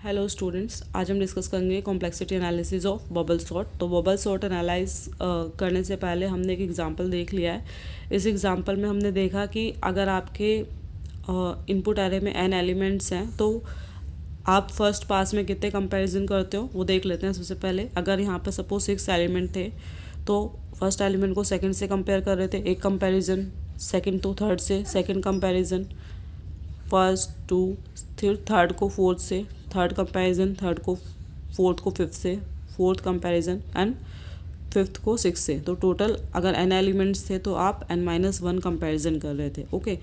Hello students, आज हम discuss करेंगे complexity analysis of bubble sort. तो बबल सॉर्ट एनालाइज करने से पहले हमने एक एग्जांपल देख लिया है। इस एग्जांपल में हमने देखा कि अगर आपके इनपुट एरे में n एलिमेंट्स हैं तो आप फर्स्ट पास में कितने कंपैरिजन करते हो वो देख लेते हैं। सबसे पहले अगर यहाँ पर सपोज 6 एलिमेंट थे तो फर्स्ट एलिमेंट को सेकंड से कंपेयर कर रहे थे, एक कंपैरिजन, सेकंड तो थर्ड से सेकंड कंपैरिजन, फर्स्ट टू, फिर थर्ड को फोर्थ से थर्ड कंपैरिजन, थर्ड को फोर्थ को फिफ्थ से फोर्थ कंपैरिजन एंड फिफ्थ को सिक्स से। तो टोटल अगर n एलिमेंट्स थे तो आप n-1 कंपैरिजन कर रहे थे। ओके,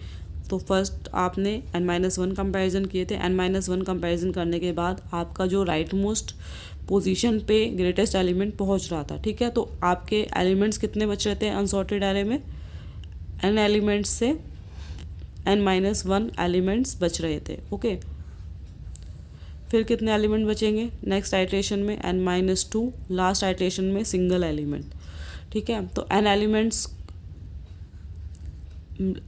तो फर्स्ट आपने n-1 कंपैरिजन किए थे। n-1 कंपैरिजन करने के बाद आपका जो राइट मोस्ट पोजीशन पे ग्रेटेस्ट एलिमेंट पहुंच रहा था, ठीक है। तो आपके एलिमेंट्स कितने बच रहे थे अनसॉर्टेड एरे में? n एलिमेंट्स से n-1 एलिमेंट्स बच रहे थे। ओके, फिर कितने एलिमेंट बचेंगे नेक्स्ट आइट्रेशन में? n-2, लास्ट आइट्रेशन में सिंगल एलिमेंट, ठीक है। तो n एलिमेंट्स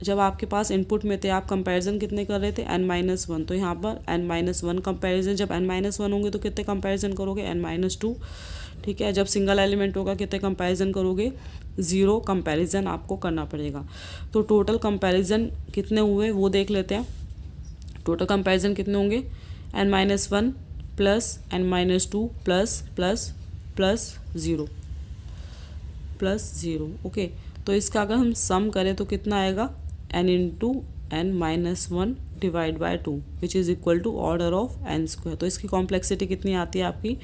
जब आपके पास इनपुट में थे, आप कंपैरिजन कितने कर रहे थे? n-1। तो यहाँ पर n-1 कंपैरिजन, जब n-1 होंगे तो कितने कंपैरिजन करोगे? n-2, ठीक है। जब सिंगल एलिमेंट होगा कितने कंपैरिजन करोगे? 0 कंपैरिजन आपको करना पड़ेगा। तो टोटल कंपैरिजन कितने हुए वो देख लेते हैं। टोटल कंपैरिजन कितने होंगे? n-1 plus n-2 plus 0 okay. तो इसका अगर हम सम करें तो कितना आएगा? n into n-1 divide by 2 which is equal to order of n²। तो इसकी कॉम्प्लेक्सिटी कितनी आती है आपकी?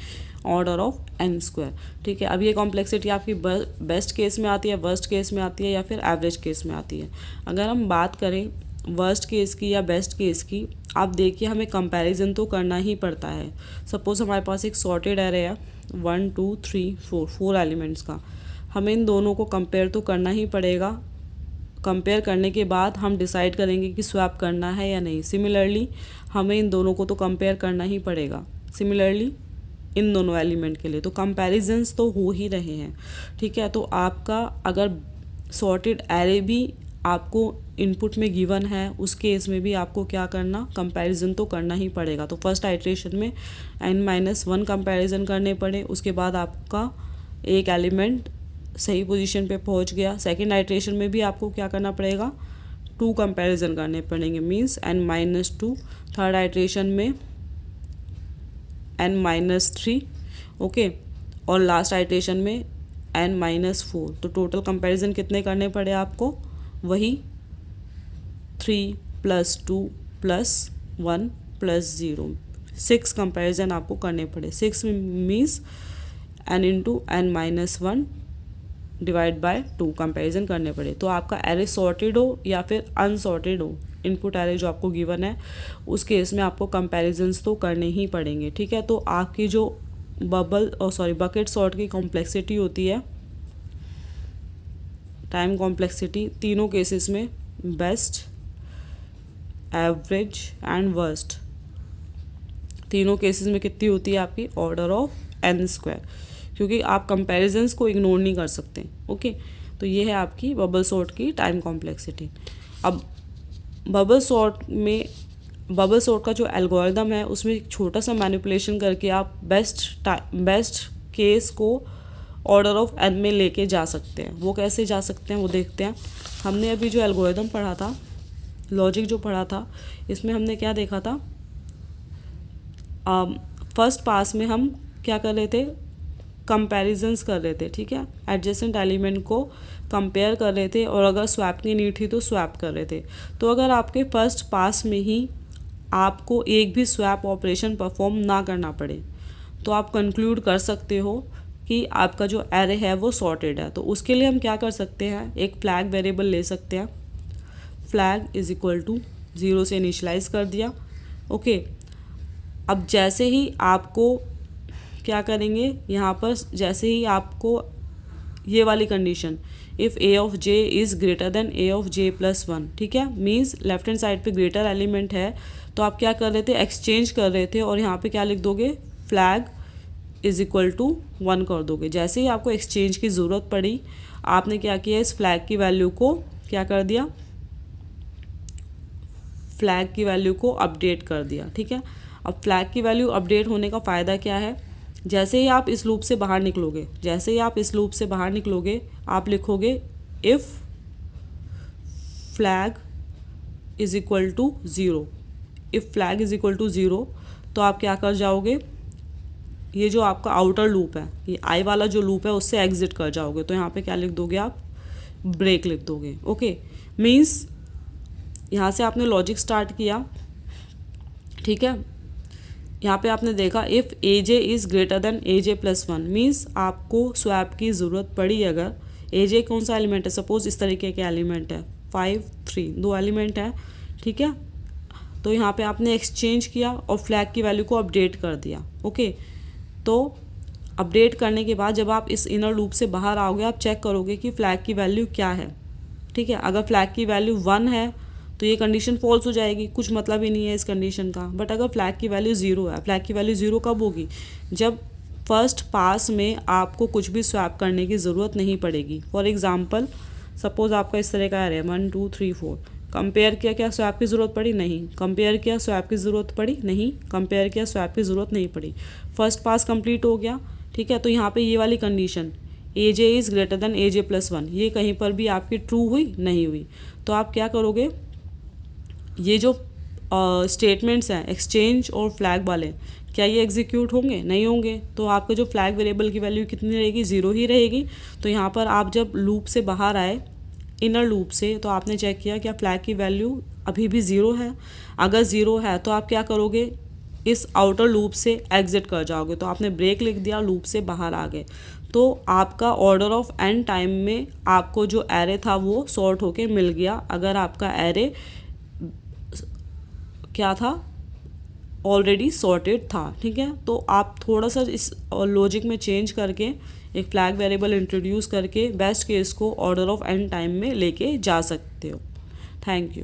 ऑर्डर ऑफ n², ठीक है। अब ये कॉम्प्लेक्सिटी आपकी बेस्ट केस में आती है, वर्स्ट केस में आती है या फिर एवरेज केस में आती है? अगर हम बात करें वर्स्ट केस की या बेस्ट केस की, आप देखिए हमें कंपैरिजन तो करना ही पड़ता है। सपोज हमारे पास एक सॉर्टेड एरे है 1 2 3 4 एलिमेंट्स का, हमें इन दोनों को कंपेयर तो करना ही पड़ेगा। कंपेयर करने के बाद हम डिसाइड करेंगे कि स्वैप करना है या नहीं। सिमिलरली हमें इन दोनों को तो कंपेयर करना ही पड़ेगा, सिमिलरली इन दोनों एलिमेंट के लिए। तो कंपैरिजन्स तो हो ही रहे हैं, ठीक है। तो आपका अगर सॉर्टेड एरे भी आपको इनपुट में गिवन है, उस केस में भी आपको क्या करना? कंपैरिजन तो करना ही पड़ेगा। तो फर्स्ट आइट्रेशन में n-1 कंपैरिजन करने पड़े, उसके बाद आपका एक एलिमेंट सही पोजीशन पे पहुंच गया। सेकंड आइट्रेशन में भी आपको क्या करना पड़ेगा? 2 कंपैरिजन करने पड़ेंगे, मींस n-2। थर्ड आइट्रेशन में n-3, ओके, और लास्ट आइट्रेशन में n-4। तो टोटल कंपैरिजन कितने करने पड़े आपको? वही 3 + 2 + 1 + 0, 6 कंपैरिजन आपको करने पड़े। 6 means n into n-1 divide by 2 comparison करने पड़े। तो आपका एरे सॉर्टेड हो या फिर अनसॉर्टेड हो, इनपुट एरे जो आपको गिवन है, उस केस में आपको कंपैरिजन्स तो करने ही पड़ेंगे, ठीक है। तो आपकी जो बकेट सॉर्ट की कॉम्प्लेक्सिटी होती है, टाइम कॉम्प्लेक्सिटी, तीनों केसेस में बेस्ट, एवरेज एंड वर्स्ट, तीनों केसेस में कितनी होती है आपकी? ऑर्डर ऑफ n², क्योंकि आप कंपैरिजन्स को इग्नोर नहीं कर सकते। ओके, तो ये है आपकी बबल सॉर्ट की टाइम कॉम्प्लेक्सिटी। अब बबल सॉर्ट का जो एल्गोरिदम है उसमें एक छोटा सा मैनिपुलेशन करके आप बेस्ट केस को ऑर्डर ऑफ n में लेके जा सकते हैं। वो कैसे जा सकते हैं वो देखते हैं। हमने अभी जो एल्गोरिदम पढ़ा था, लॉजिक जो पढ़ा था, इसमें हमने क्या देखा था? फर्स्ट पास में हम क्या कर रहे थे? कंपैरिजन्स कर रहे थे, ठीक है। एडजेसेंट एलिमेंट को कंपेयर कर रहे थे और अगर स्वैप की नीड थी तो स्वैप कर रहे थे। तो अगर आपके फर्स्ट पास में ही आपको एक भी स्वैप ऑपरेशन परफॉर्म ना करना पड़े तो आप कंक्लूड कर सकते हो कि आपका जो एरे है वो सॉर्टेड है। तो उसके लिए हम क्या कर सकते हैं? एक फ्लैग वेरिएबल ले सकते हैं। फ्लैग = 0 से इनिशियलाइज कर दिया, ओके। अब जैसे ही आपको क्या करेंगे यहाँ पर, जैसे ही आपको ये वाली condition, if a of j is greater than a of j + 1, ठीक है, मीन्स लेफ्ट हैंड साइड पे ग्रेटर एलिमेंट है, तो आप क्या कर रहे थे? एक्सचेंज कर रहे थे और यहाँ पे क्या लिख दोगे? फ्लैग = 1 कर दोगे। जैसे ही आपको एक्सचेंज की ज़रूरत पड़ी, आपने क्या किया? इस फ्लैग की वैल्यू को क्या कर दिया? फ्लैग की वैल्यू को अपडेट कर दिया, ठीक है। अब फ्लैग की वैल्यू अपडेट होने का फ़ायदा क्या है, जैसे ही आप इस लूप से बाहर निकलोगे, आप लिखोगे if flag is equal to zero. If flag is equal to zero तो आप क्या कर जाओगे, ये जो आपका आउटर लूप है, ये आई वाला जो लूप है उससे एग्जिट कर जाओगे। तो यहाँ पे क्या लिख दोगे आप, ब्रेक लिख दोगे। ओके, मीन्स यहाँ से आपने लॉजिक स्टार्ट किया, ठीक है। यहाँ पे आपने देखा if A J is greater than A J plus one, means आपको स्वैप की ज़रूरत पड़ी अगर ए जे कौन सा एलिमेंट है, सपोज इस तरीके के एलिमेंट है 5 3 दो एलिमेंट है, ठीक है। तो यहाँ पे आपने एक्सचेंज किया और फ्लैग की वैल्यू को अपडेट कर दिया। ओके, तो अपडेट करने के बाद जब आप इस इनर लूप से बाहर आओगे, आप चेक करोगे कि फ्लैग की वैल्यू क्या है, ठीक है। अगर फ्लैग की वैल्यू 1 है तो ये कंडीशन फॉल्स हो जाएगी, कुछ मतलब ही नहीं है इस कंडीशन का। बट अगर फ्लैग की वैल्यू 0 है, फ्लैग की वैल्यू 0 कब होगी, जब फर्स्ट पास में आपको कुछ भी स्वैप करने की ज़रूरत नहीं पड़ेगी। फॉर एग्जांपल सपोज आपका इस तरह का है 1 2 3 4, कंपेयर किया, क्या स्वैप की ज़रूरत पड़ी, नहीं। कंपेयर किया, स्वैप की ज़रूरत पड़ी, नहीं। कंपेयर किया, स्वैप की ज़रूरत नहीं पड़ी। फर्स्ट पास कंप्लीट हो गया, ठीक है। तो यहाँ पे ये वाली condition A J is greater than A J plus one, ये कहीं पर भी आपकी ट्रू हुई नहीं हुई। तो आप क्या करोगे, ये जो स्टेटमेंट्स हैं एक्सचेंज और फ्लैग वाले, क्या ये एग्जीक्यूट होंगे, नहीं होंगे। तो आपका जो फ्लैग वेरिएबल की वैल्यू कितनी रहेगी, 0 ही रहेगी। तो यहाँ पर आप जब लूप से बाहर आए, इनर लूप से, तो आपने चेक किया क्या फ्लैग की वैल्यू अभी भी 0 है। अगर 0 है तो आप क्या करोगे, इस आउटर लूप से एग्जिट कर जाओगे। तो आपने ब्रेक लिख दिया, लूप से बाहर आ गए। तो आपका ऑर्डर ऑफ एन टाइम में आपको जो एरे था वो सॉर्ट होके मिल गया। अगर आपका एरे क्या था, ऑलरेडी सॉर्टेड था, ठीक है। तो आप थोड़ा सा इस लॉजिक में चेंज करके एक फ्लैग वेरिएबल इंट्रोड्यूस करके बेस्ट केस को ऑर्डर ऑफ एन टाइम में लेके जा सकते हो। Thank you.